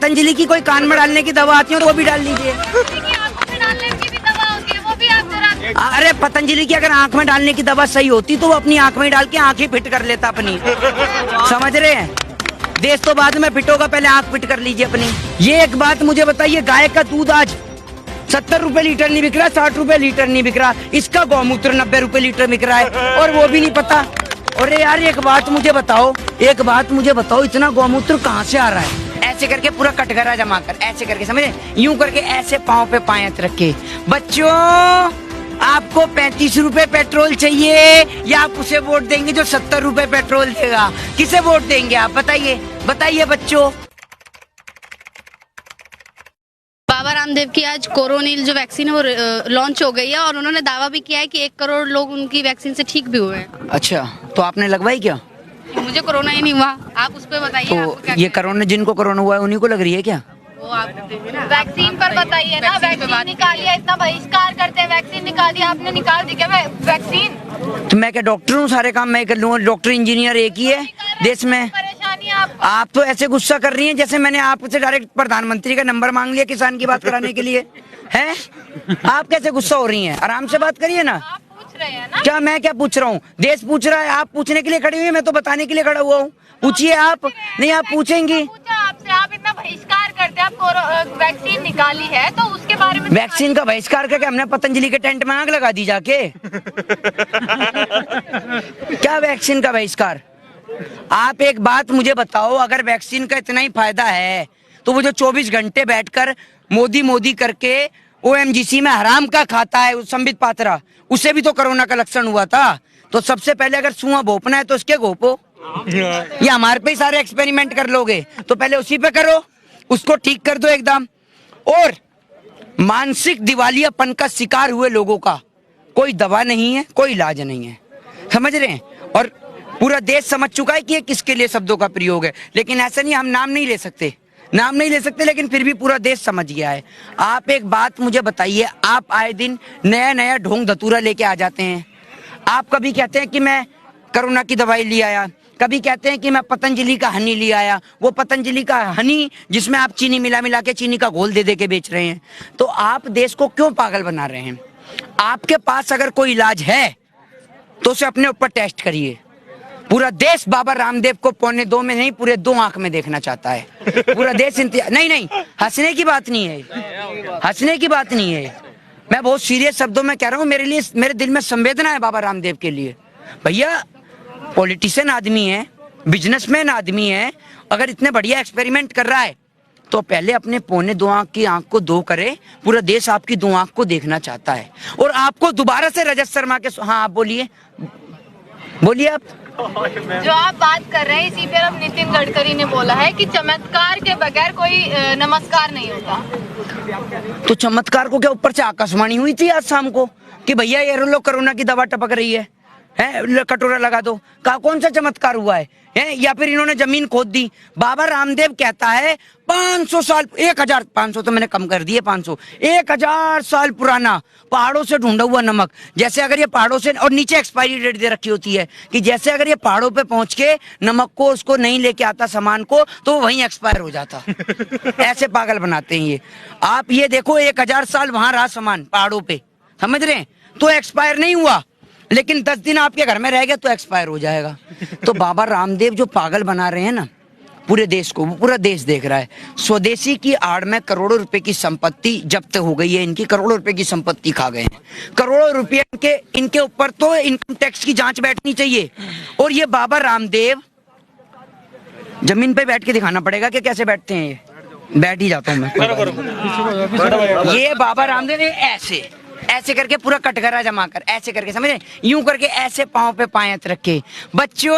पतंजलि की कोई कान में डालने की दवा आती है तो वो भी डाल लीजिए। अरे पतंजलि की अगर आंख में डालने की दवा सही होती तो वो अपनी आंख में डाल के आंखें फिट कर लेता अपनी। समझ रहे हैं? देश तो बाद में फिट होगा, पहले आंख फिट कर लीजिए अपनी। ये एक बात मुझे बताइए, गाय का दूध आज 70 रुपए लीटर नहीं बिक रहा, 60 रुपए लीटर नहीं बिक रहा, इसका गौमूत्र 90 रुपए लीटर बिक रहा है और वो भी नहीं पता। अरे यार एक बात मुझे बताओ, इतना गौमूत्र कहाँ से आ रहा है? ऐसे करके पूरा कटघरा जमा कर, ऐसे करके, समझे, यूं करके ऐसे पाँव पे पायत रख के, बच्चों आपको 35 रुपए पेट्रोल चाहिए या आप उसे वोट देंगे जो 70 रुपए पेट्रोल देगा? किसे वोट देंगे आप? बताइए बच्चों। बाबा रामदेव की आज कोरोनिल जो वैक्सीन है वो लॉन्च हो गई है और उन्होंने दावा भी किया है कि 1 करोड़ लोग उनकी वैक्सीन से ठीक भी हुए हैं। अच्छा, तो आपने लगवाई क्या? मुझे कोरोना ही नहीं हुआ, आप उस पर बताइए। तो ये कोरोना, जिनको कोरोना हुआ है उन्हीं को लग रही है क्या? वो आप वैक्सीन पर बताइए ना। वैक्सीन निकालिए, इतना बहिष्कार करते हैं, वैक्सीन निकाल दिया, आपने निकाल दी क्या वैक्सीन? तो मैं क्या डॉक्टर हूँ, सारे काम मैं कर लूँगा? डॉक्टर इंजीनियर एक ही है देश में। परेशानी आप तो ऐसे गुस्सा कर रही हैं जैसे मैंने आपसे डायरेक्ट प्रधानमंत्री का नंबर मांग लिया किसान की बात कराने के लिए। हैं? आप कैसे गुस्सा हो रही हैं? आराम से बात करिए ना। पूछ रहे हैं ना। क्या मैं क्या पूछ रहा हूँ? देश पूछ रहा है, आप पूछने के लिए खड़ी हुई है, मैं तो बताने के लिए खड़ा हुआ हूँ। पूछिए आप। नहीं, आप पूछेंगी? आपसे आप इतना बहिष्कार करते हैं, आप वैक्सीन निकाली है तो उसके बारे में। वैक्सीन का बहिष्कार करके हमने पतंजलि के टेंट में आग लगा दी जाके। क्या वैक्सीन का बहिष्कार? आप एक बात मुझे बताओ, अगर वैक्सीन का इतना ही फायदा है तो वो जो 24 घंटे बैठकर मोदी करके OMGC में हराम का खाता है संबित पात्रा, उसे भी तो कोरोना का लक्षण हुआ था। तो सबसे पहले अगर सुआ भोपना है तो उसके घोपो। ये हमारे पे ही सारे एक्सपेरिमेंट कर लोगे तो पहले उसी पे करो, उसको ठीक कर दो एकदम। और मानसिक दिवालियापन का शिकार हुए लोगों का कोई दवा नहीं है, कोई इलाज नहीं है, समझ रहे हैं? और पूरा देश समझ चुका है कि ये किसके लिए शब्दों का प्रयोग है। लेकिन ऐसा नहीं, हम नाम नहीं ले सकते, लेकिन फिर भी पूरा देश समझ गया है। आप एक बात मुझे बताइए, आप आए दिन नया ढोंग धतूरा लेके आ जाते हैं। आप कभी कहते हैं कि मैं कोरोना की दवाई ले आया, कभी कहते हैं कि मैं पतंजलि का हनी ले आया। वो पतंजलि का हनी जिसमें आप चीनी मिला के चीनी का घोल दे के बेच रहे हैं। तो आप देश को क्यों पागल बना रहे हैं? आपके पास अगर कोई इलाज है तो उसे अपने ऊपर टेस्ट करिए। पूरा देश बाबा रामदेव को 1.25 में नहीं, पूरे 2 आंख में देखना चाहता है। पूरा देश नहीं, हंसने की बात नहीं है, मैं बहुत सीरियस शब्दों में कह रहा हूँ। मेरे दिल में संवेदना है बाबा रामदेव के लिए। भैया पॉलिटिशियन आदमी है, बिजनेसमैन आदमी है, अगर इतने बढ़िया एक्सपेरिमेंट कर रहा है तो पहले अपने 1.25 आंख की आंख को 2 करे। पूरा देश आपकी 2 आंख को देखना चाहता है और आपको दोबारा से रजत शर्मा के। हाँ आप बोलिए आप। जो आप बात कर रहे हैं, इसी पर अब नितिन गडकरी ने बोला है कि चमत्कार के बगैर कोई नमस्कार नहीं होता। तो चमत्कार को क्या ऊपर से आकाशवाणी हुई थी आज शाम को कि भैया ये लो कोरोना की दवा टपक रही है, कटोरा लगा दो? कौन सा चमत्कार हुआ है? या फिर इन्होंने जमीन खोद दी? बाबा रामदेव कहता है 500 साल, 1500 तो मैंने कम कर दिए, 500, 1000 साल पुराना पहाड़ों से ढूंढा हुआ नमक। जैसे अगर ये पहाड़ों से, और नीचे एक्सपायरी डेट दे रखी होती है कि जैसे अगर ये पहाड़ों पे पहुंच के नमक को उसको नहीं लेके आता सामान को तो वहीं एक्सपायर हो जाता। ऐसे पागल बनाते हैं ये। आप ये देखो 1000 साल वहां रहा सामान पहाड़ों पे, समझ रहे हैं? तो एक्सपायर नहीं हुआ, लेकिन 10 दिन आपके घर में रह गया तो एक्सपायर हो जाएगा। तो बाबा रामदेव जो पागल बना रहे हैं ना पूरे देश को, पूरा देश देख रहा है। स्वदेशी की आड़ में करोड़ों रुपए की संपत्ति जब्त हो गई है इनकी, करोड़ों रुपए की संपत्ति खा गए हैं। करोड़ों रुपए के इनके ऊपर तो इनकम टैक्स की जांच बैठनी चाहिए। और ये बाबा रामदेव जमीन पे बैठ के दिखाना पड़ेगा कि कैसे बैठते हैं। ये बैठ ही जाता हूँ मैं। ये बाबा रामदेव ऐसे करके पूरा कटघरा जमा कर, ऐसे करके, समझे, यूं करके ऐसे पाँव पे पायत रखे। बच्चों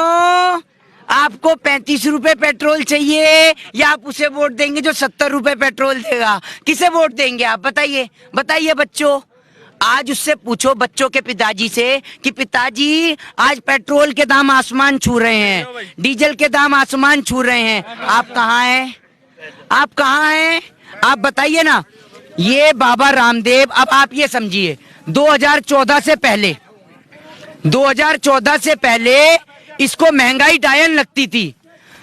आपको 35 रुपए पेट्रोल चाहिए या आप उसे वोट देंगे जो 70 रुपए पेट्रोल देगा? किसे वोट देंगे आप? बताइए बच्चों। आज उससे पूछो बच्चों के पिताजी से कि पिताजी आज पेट्रोल के दाम आसमान छू रहे हैं, डीजल के दाम आसमान छू रहे हैं, आप कहाँ हैं? आप बताइए ना। ये बाबा रामदेव, अब आप ये समझिए 2014 से पहले इसको महंगाई डायन लगती थी।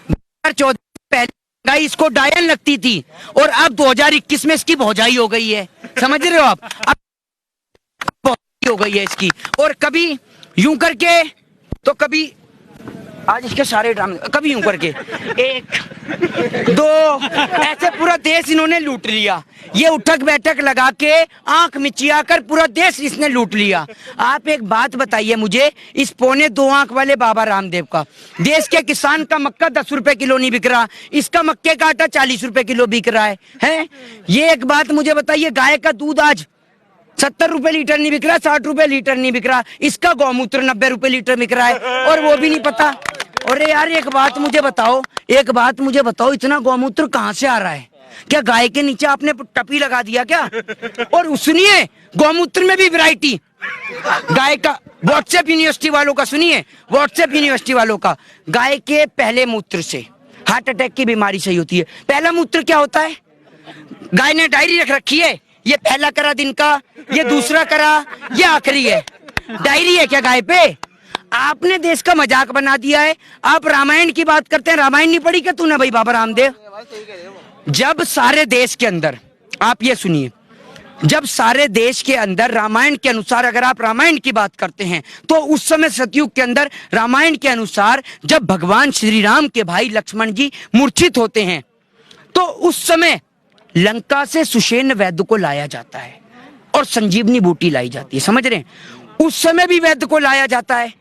2014 से पहले महंगाई इसको डायन लगती थी और अब 2021 में इसकी भौजाई हो गई है, समझ रहे हो आप? अब भौजाई हो गई है इसकी, और कभी यूं करके तो कभी, आज इसके सारे ड्रामे, कभी यूं करके 1 2 ऐसे पूरा देश इन्होंने लूट लिया। ये उठक बैठक लगा के आंख मिचिया कर पूरा देश इसने लूट लिया। आप एक बात बताइए मुझे, इस 2.25 आंख वाले बाबा रामदेव का, देश के किसान का मक्का 10 रुपए किलो नहीं बिक रहा, इसका मक्के का आटा 40 रुपए किलो बिक रहा है? ये एक बात मुझे बताइए, गाय का दूध आज 70 रुपए लीटर नहीं बिक रहा, 60 रुपए लीटर नहीं बिक रहा, इसका गौमूत्र 90 रुपए लीटर बिक रहा है और वो भी नहीं पता। अरे यार एक बात मुझे बताओ, इतना गौमूत्र कहाँ से आ रहा है? क्या गाय के नीचे आपने टपी लगा दिया क्या? और सुनिए, गौमूत्र में भी वैरायटी, गाय का, व्हाट्सएप यूनिवर्सिटी वालों का सुनिए, व्हाट्सएप यूनिवर्सिटी वालों का, गाय के पहले मूत्र से हार्ट अटैक की बीमारी सही होती है। पहला मूत्र क्या होता है? गाय ने डायरी रख रखी है, ये पहला करा दिन का, ये दूसरा करा, ये आखिरी है। डायरी है क्या गाय पे? आपने देश का मजाक बना दिया है। आप रामायण की बात करते हैं, रामायण नहीं पढ़ी क्या तूने भाई बाबा रामदेव? जब सारे देश के अंदर, आप ये सुनिए, जब सारे देश के अंदर रामायण के अनुसार, अगर आप रामायण की बात करते हैं तो उस समय सतयुग के अंदर रामायण के अनुसार जब भगवान श्री राम के भाई लक्ष्मण जी मूर्छित होते हैं तो उस समय लंका से सुषेण वैद्य को लाया जाता है और संजीवनी बूटी लाई जाती है, समझ रहे हैं? उस समय भी वैद्य को लाया जाता है।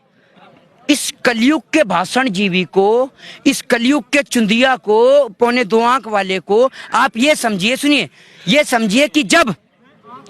इस कलयुग के भाषण जीवी को, इस कलयुग के चुंदिया को, 2.25 आंख वाले को आप ये समझिए, सुनिए, ये समझिए कि जब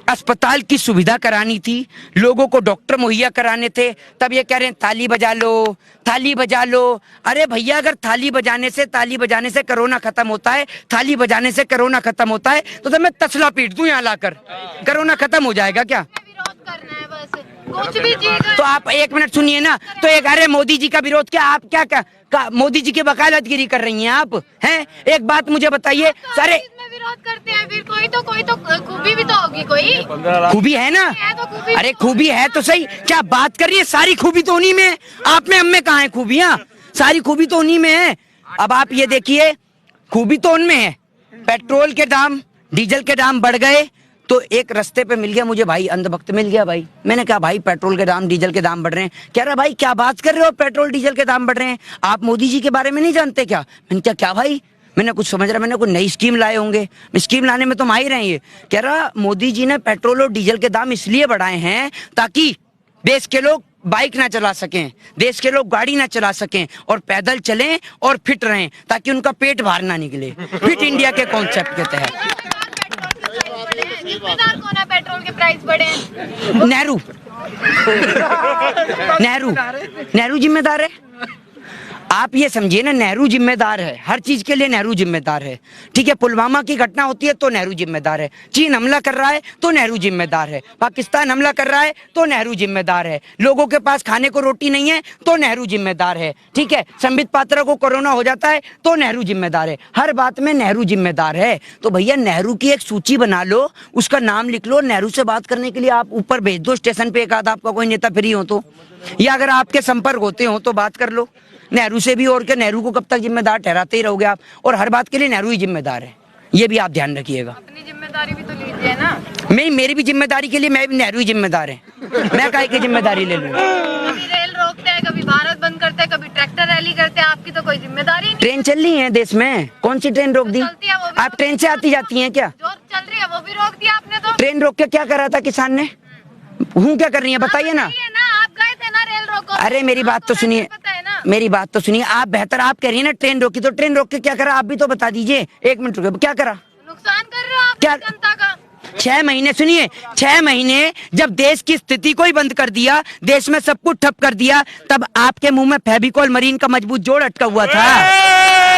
अस्पताल की सुविधा करानी थी, लोगों को डॉक्टर मुहैया कराने थे, तब ये कह रहे हैं ताली बजा लो, थाली बजा लो। अरे भैया, अगर ताली बजाने से कोरोना खत्म होता है, थाली बजाने से कोरोना खत्म होता है, तो मैं तसला पीट दूं यहाँ लाकर, कोरोना खत्म हो जाएगा क्या? विरोध करना है बस, कुछ भी चीज। तो आप एक मिनट सुनिए ना, तो एक, अरे मोदी जी का विरोध क्या, आप क्या मोदी जी की वकालतगिरी कर रही हैं आप, हैं? एक बात मुझे बताइए, सारे विरोध करते हैं, फिर कोई तो खूबी भी तो होगी, कोई खूबी है ना? अरे खूबी है तो सही, क्या बात कर रही है? सारी खूबी तो उन्हीं में है, आप में हम में कहाँ है खूबियाँ? सारी खूबी तो उन्हीं में है। अब आप ये देखिए, खूबी तो उनमें है, पेट्रोल के दाम, डीजल के दाम बढ़ गए तो एक रास्ते पे मिल गया मुझे भाई, अंधभक्त मिल गया भाई। मैंने कहा भाई पेट्रोल के दाम, डीजल के दाम बढ़ रहे हैं। कह रहा भाई क्या बात कर रहे हो, पेट्रोल डीजल के दाम बढ़ रहे हैं, आप मोदी जी के बारे में नहीं जानते क्या? मैंने क्या भाई, मैंने कुछ समझ रहा, मैंने कोई नई स्कीम लाए होंगे, स्कीम लाने में तो माहिर हैं ये। कह रहा मोदी जी ने पेट्रोल और डीजल के दाम इसलिए बढ़ाए हैं ताकि देश के लोग बाइक ना चला सकें, देश के लोग गाड़ी ना चला सकें और पैदल चलें और फिट रहें, ताकि उनका पेट बाहर ना निकले, फिट इंडिया के कॉन्सेप्ट के तहत। जिम्मेदार कौन है पेट्रोल के प्राइस बढ़े? नेहरू जिम्मेदार है। आप ये समझिए ना, नेहरू जिम्मेदार है, हर चीज के लिए नेहरू जिम्मेदार है। ठीक है, पुलवामा की घटना होती है तो नेहरू जिम्मेदार है, चीन हमला कर रहा है तो नेहरू जिम्मेदार है, पाकिस्तान हमला कर रहा है तो नेहरू जिम्मेदार है, लोगों के पास खाने को रोटी नहीं है तो नेहरू जिम्मेदार है। ठीक है, संबित पात्रा को कोरोना हो जाता है तो नेहरू जिम्मेदार है, हर बात में नेहरू जिम्मेदार है। तो भैया नेहरू की एक सूची बना लो, उसका नाम लिख लो, नेहरू से बात करने के लिए आप ऊपर भेज दो स्टेशन पे, एक आध आपका कोई नेता फ्री हो तो, या अगर आपके संपर्क होते हो तो बात कर लो नेहरू से भी। और क्या, नेहरू को कब तक जिम्मेदार ठहराते ही रहोगे आप? और हर बात के लिए नेहरू ही जिम्मेदार है, ये भी आप ध्यान रखिएगा। अपनी जिम्मेदारी भी तो लीजिए ना। मेरी भी जिम्मेदारी के लिए मैं भी, नेहरू ही जिम्मेदार है, मैं काहे की जिम्मेदारी ले लूं? कभी रेल रोकते हैं, कभी भारत बंद करते हैं, कभी ट्रैक्टर रैली करते हैं, आपकी तो कोई जिम्मेदारी नहीं। ट्रेन चल रही है देश में, कौन सी ट्रेन रोक दी? आप ट्रेन से आती जाती हैं क्या? जो चल रही है वो भी रोक दिया आपने तो। ट्रेन रोक के क्या करा था किसान ने? क्या कर रही है बताइए ना। आप गए थे ना रेल रोको। अरे मेरी बात तो सुनिए, मेरी बात तो सुनिए, आप बेहतर, आप कह रही है ना ट्रेन रोकी, तो ट्रेन रोक के क्या करा आप भी तो बता दीजिए। एक मिनट रुके, क्या करा? नुकसान कर रहे हो आप क्या? जनता का। 6 महीने, सुनिए, 6 महीने जब देश की स्थिति को ही बंद कर दिया, देश में सब कुछ ठप कर दिया, तब आपके मुंह में फेविकॉल मरीन का मजबूत जोड़ अटका हुआ था,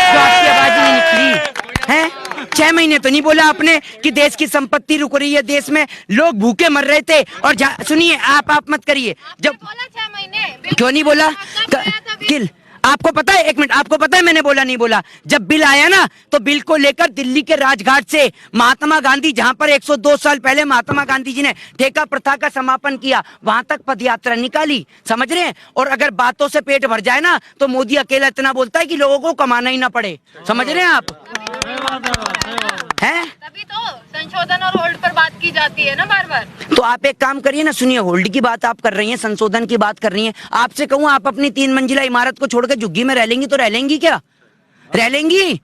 जो आपकी आवाज नहीं निकली है। 6 महीने तो नहीं बोला आपने कि देश की संपत्ति रुक रही है, देश में लोग भूखे मर रहे थे। और सुनिए, आप मत करिए, जब बोला 6 महीने क्यों नहीं बोला? किल आपको पता है, एक मिनट, आपको पता है मैंने बोला नहीं बोला? जब बिल आया ना तो बिल को लेकर दिल्ली के राजघाट से महात्मा गांधी, जहां पर 102 साल पहले महात्मा गांधी जी ने ठेका प्रथा का समापन किया, वहां तक पदयात्रा निकाली, समझ रहे हैं? और अगर बातों से पेट भर जाए ना तो मोदी अकेला इतना बोलता है कि लोगों को कमाना ही ना पड़े, समझ रहे हैं आप? हैं? तभी तो संशोधन और होल्ड पर बात की जाती है ना बार बार। तो आप एक काम करिए ना, सुनिए, होल्ड की बात आप कर रही हैं, संशोधन की बात कर रही हैं, आपसे कहूँ आप अपनी 3 मंजिला इमारत को छोड़कर झुग्गी में रह लेंगी तो रह लेंगी क्या? रह लेंगी?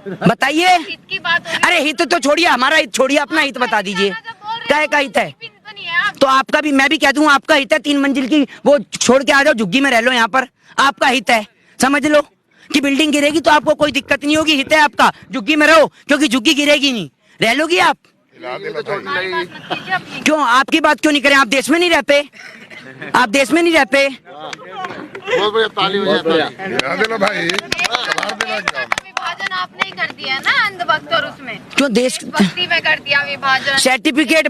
बताइए। हित की बात होगी। अरे हित तो छोड़िए, हमारा हित छोड़िए, अपना हित बता दीजिए, क्या का हित है? तो नहीं है आप। तो आपका भी, मैं भी कह दूं आपका हित है, 3 मंजिल की वो छोड़ के आ जाओ, झुग्गी में रह लो, यहाँ पर आपका हित है, समझ लो कि बिल्डिंग गिरेगी तो आपको कोई दिक्कत नहीं होगी, हित है आपका, झुग्गी में रहो, क्योंकि झुग्गी गिरेगी नहीं, रह लोगी आप। हमारी बात मत कीजिए अपनी। क्यों, आपकी बात क्यों नहीं करें? आप देश में नहीं रहते? आप देश में नहीं रहते? बहुत बढ़िया, ताली हो जाए देना भाई, विभाजन आपने ही कर दिया ना अंधभक्त, और उसमें क्यों देश बस्ती में कर दिया विभाजन। सर्टिफिकेट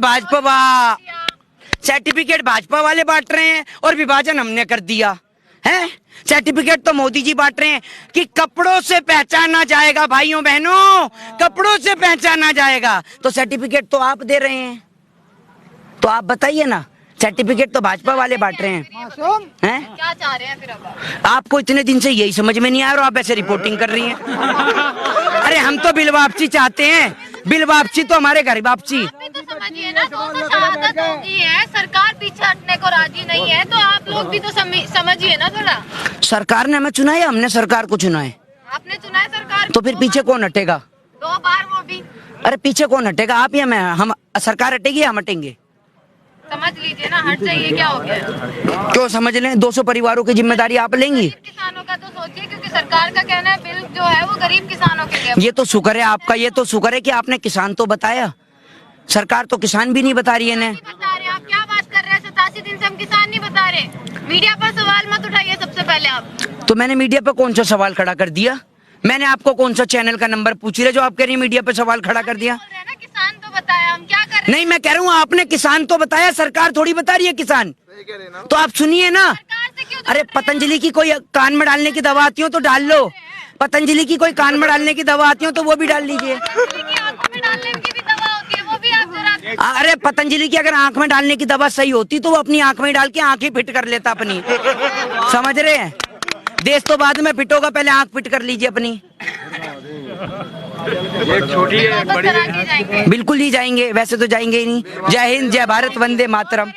भाजपा वाले बांट रहे हैं और विभाजन हमने कर दिया है। सर्टिफिकेट तो मोदी जी बांट रहे हैं कि कपड़ों से पहचाना जाएगा, भाइयों बहनों, कपड़ों से पहचाना जाएगा, तो सर्टिफिकेट तो आप दे रहे हैं। तो आप बताइए ना, सर्टिफिकेट तो भाजपा वाले बांट रहे हैं, हैं? क्या चाह रहे हैं फिर अब आप? आपको इतने दिन से यही समझ में नहीं आया और आप ऐसे रिपोर्टिंग कर रही हैं। अरे हम तो बिल वापसी चाहते हैं, बिल वापसी तो हमारे घर वापसी। आप भी तो समझिए ना, 200 शहादत होगी है, सरकार पीछे हटने को राजी नहीं है, तो आप लोग भी तो समझिए ना थोड़ा। सरकार ने हमें चुना है, हमने सरकार को चुना है, आपने चुना है सरकार तो फिर पीछे कौन हटेगा? 2 बार वो भी अरे पीछे कौन हटेगा, आप या मैं? हम, सरकार हटेगी या हम हटेंगे? समझ लीजिए ना, हट जाइए, क्या हो गया? क्यों समझ लें? 200 परिवारों की जिम्मेदारी आप लेंगी? गरीब किसानों का तो सोचिए, क्योंकि सरकार का कहना है बिल जो है वो गरीब किसानों के लिए। ये तो शुक्र है आपका, ये तो शुक्र है कि आपने किसान तो बताया, सरकार तो किसान भी नहीं बता रही है। नहीं बता रहे, आप क्या बात कर रहे हैं? 87 दिन से हम किसान नहीं बता रहे। मीडिया पर सवाल मत उठाइए सबसे पहले आप। तो मैंने मीडिया पे कौन सा सवाल खड़ा कर दिया? मैंने आपको कौन सा चैनल का नंबर पूछ रहे जो आप कह रही मीडिया पे सवाल खड़ा कर दिया? बोल रहे हैं ना, किसान तो बताया, हम क्या कर रहे हैं? नहीं, मैं कह रहा हूँ आपने किसान तो बताया, सरकार थोड़ी बता रही है किसान, तो आप सुनिए ना। सरकार से क्यों अरे पतंजलि की कोई कान में डालने की दवा आती हो तो डाल लो, पतंजलि की कोई कान में डालने की दवा आती हो तो वो भी डाल लीजिए। की आंखों में डालने की भी दवा होती है, वो भी आप जरा। अरे पतंजलि की अगर आंख में डालने की दवा सही होती तो वो अपनी आंख में डाल के आंखें फिट कर लेता अपनी, समझ रहे हैं? देश तो बाद में फिट होगा, पहले आंख फिट कर लीजिए अपनी। एक छोटी है, वापस करा के जाएंगे। बिल्कुल ही जाएंगे, वैसे तो जाएंगे ही नहीं। जय हिंद, जय भारत, वंदे मातरम।